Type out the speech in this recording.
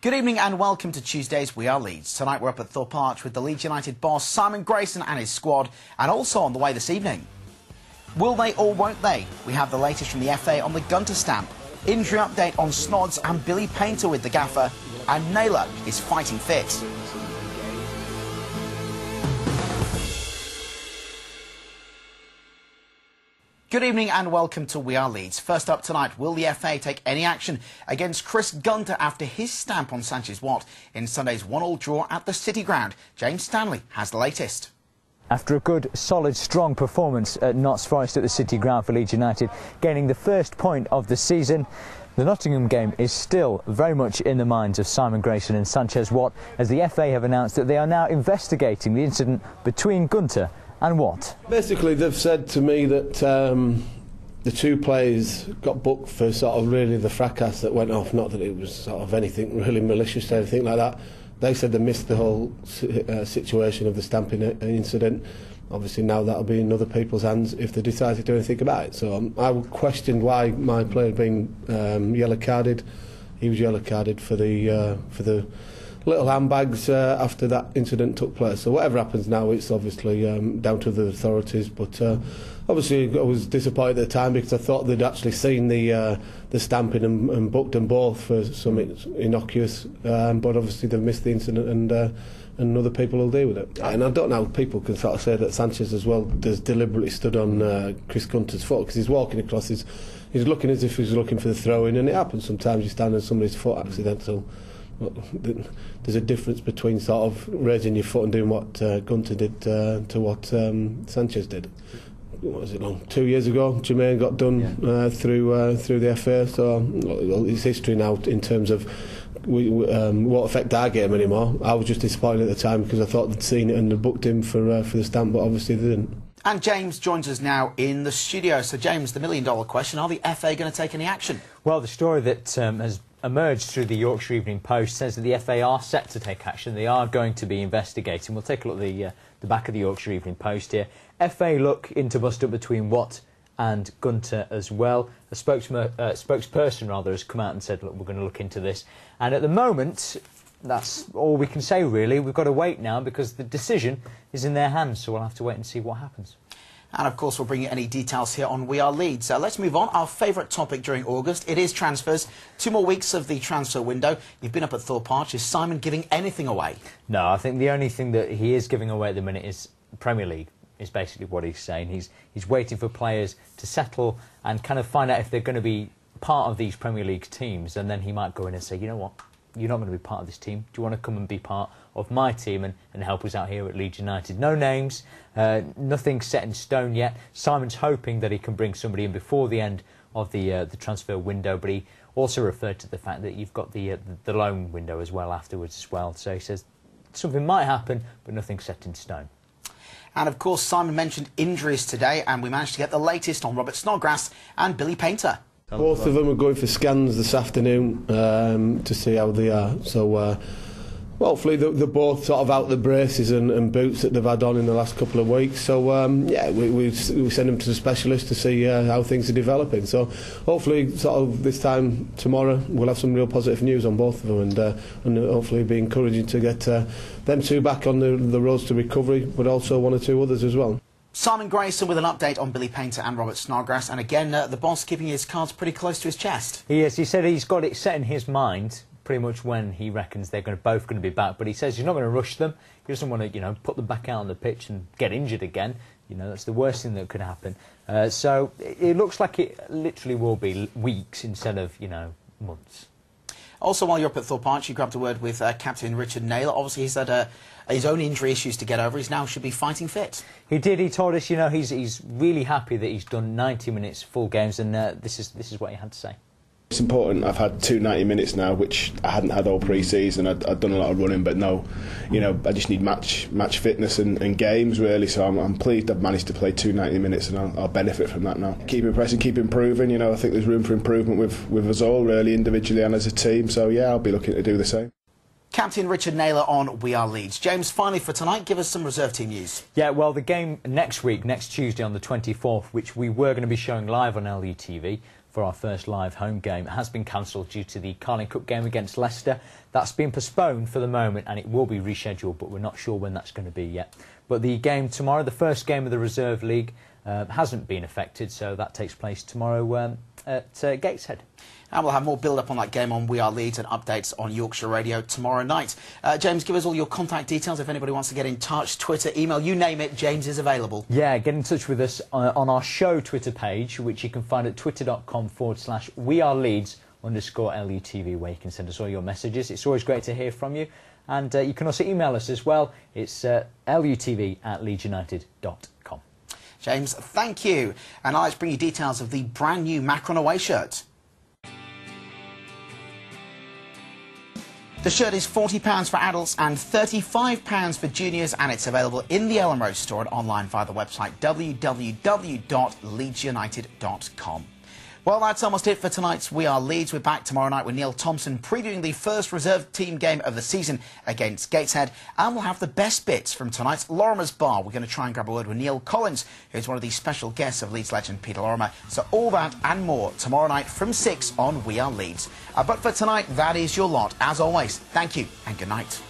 Good evening and welcome to Tuesday's We Are Leeds. Tonight we're up at Thorpe Arch with the Leeds United boss Simon Grayson and his squad, and also on the way this evening. Will they or won't they? We have the latest from the FA on the Gunter stamp, injury update on Snods and Billy Painter with the gaffer, and Naylor is fighting fit. Good evening and welcome to We Are Leeds. First up tonight, will the FA take any action against Chris Gunter after his stamp on Sanchez Watt in Sunday's 1-1 draw at the City Ground? James Stanley has the latest. After a good, solid, strong performance at Notts Forest at the City Ground for Leeds United, gaining the first point of the season, the Nottingham game is still very much in the minds of Simon Grayson and Sanchez Watt, as the FA have announced that they are now investigating the incident between Gunter and Watt. Basically, they've said to me that the two players got booked for sort of really the fracas that went off, not that it was sort of anything really malicious or anything like that. They said they missed the whole situation of the stamping incident. Obviously now that'll be in other people's hands if they decide to do anything about it. So I questioned why my player had been yellow carded. He was yellow carded for the little handbags after that incident took place. So whatever happens now, it's obviously down to the authorities. But obviously I was disappointed at the time because I thought they'd actually seen the stamping and booked them both for something innocuous. But obviously they've missed the incident and other people will deal with it. And I don't know how people can sort of say that Sanchez as well has deliberately stood on Chris Gunter's foot, because he's walking across, he's looking as if he's looking for the throw-in, and it happens sometimes. You stand on somebody's foot accidental. There's a difference between sort of raising your foot and doing what Gunter did to what Sanchez did. What was it long? 2 years ago, Jermaine got done through the FA. So it's history now in terms of won't affect our game anymore. I was just disappointed at the time because I thought they'd seen it and they'd booked him for the stamp, but obviously they didn't. And James joins us now in the studio. So James, the million-dollar question: are the FA going to take any action? Well, the story that has emerged through the Yorkshire Evening Post says that the FA are set to take action. They are going to be investigating. We'll take a look at the back of the Yorkshire Evening Post here. FA look into bust-up between Watt and Gunter as well. A spokesperson rather has come out and said, look, we're going to look into this. And at the moment, that's all we can say really. We've got to wait now because the decision is in their hands, so we'll have to wait and see what happens. And of course we'll bring you any details here on We Are Leeds. Let's move on. Our favourite topic during August, it is transfers. 2 more weeks of the transfer window. You've been up at Thorpe Arch. Is Simon giving anything away? No, I think the only thing that he is giving away at the minute is Premier League, is basically what he's saying. He's waiting for players to settle and kind of find out if they're going to be part of these Premier League teams, and then he might go in and say, you know what, you're not going to be part of this team. Do you want to come and be part of my team and help us out here at Leeds United? No names, nothing set in stone yet. Simon's hoping that he can bring somebody in before the end of the transfer window, but he also referred to the fact that you've got the loan window as well afterwards as well. So he says something might happen, but nothing set in stone. And of course Simon mentioned injuries today, and we managed to get the latest on Robert Snodgrass and Billy Painter. Both of them are going for scans this afternoon to see how they are. So hopefully they're both sort of out the braces and boots that they've had on in the last couple of weeks. So yeah, we send them to the specialist to see how things are developing. So hopefully sort of this time tomorrow we'll have some real positive news on both of them, and hopefully be encouraging to get them two back on the roads to recovery, but also 1 or 2 others as well. Simon Grayson with an update on Billy Painter and Robert Snodgrass, and again the boss keeping his cards pretty close to his chest. Yes, he said he's got it set in his mind pretty much when he reckons they're both going to be back, but he says he's not going to rush them. He doesn't want to, put them back out on the pitch and get injured again. That's the worst thing that could happen. So it looks like it literally will be weeks instead of, months. Also, while you're up at Thorpe Arch, you grabbed a word with Captain Richard Naylor. Obviously, he's had his own injury issues to get over. He's now should be fighting fit. He did. He told us, he's really happy that he's done 90 minutes full games, and this is what he had to say. It's important. I've had 2 90 minutes now, which I hadn't had all pre-season. I'd done a lot of running, but no, I just need match fitness and games really. So I'm pleased I've managed to play 2 90 minutes, and I'll benefit from that now. Keep impressing, keep improving. I think there's room for improvement with us all, really, individually and as a team. So yeah, I'll be looking to do the same. Captain Richard Naylor on We Are Leeds. James, finally for tonight, give us some reserve team news. Yeah, well, the game next week, next Tuesday on the 24th, which we were going to be showing live on LETV, for our first live home game. It has been cancelled due to the Carling Cup game against Leicester. That's been postponed for the moment and it will be rescheduled, but we're not sure when that's going to be yet. But the game tomorrow, the first game of the Reserve League, hasn't been affected, so that takes place tomorrow at Gateshead. And we'll have more build-up on that game on We Are Leeds and updates on Yorkshire Radio tomorrow night. James, give us all your contact details if anybody wants to get in touch. Twitter, email, you name it, James is available. Yeah, get in touch with us on our show Twitter page, which you can find at twitter.com/weareleeds_LUTV, where you can send us all your messages. It's always great to hear from you. And you can also email us as well. It's lutv@leedsunited.com. James, thank you. And now let's bring you details of the brand new Macron away shirt. The shirt is £40 for adults and £35 for juniors, and it's available in the Ellen Road store and online via the website www.leedsunited.com. Well, that's almost it for tonight's We Are Leeds. We're back tomorrow night with Neil Thompson previewing the first reserve team game of the season against Gateshead. And we'll have the best bits from tonight's Lorimer's Bar. We're going to try and grab a word with Neil Collins, who's one of the special guests of Leeds legend Peter Lorimer. So all that and more tomorrow night from 6 on We Are Leeds. But for tonight, that is your lot. As always, thank you and good night.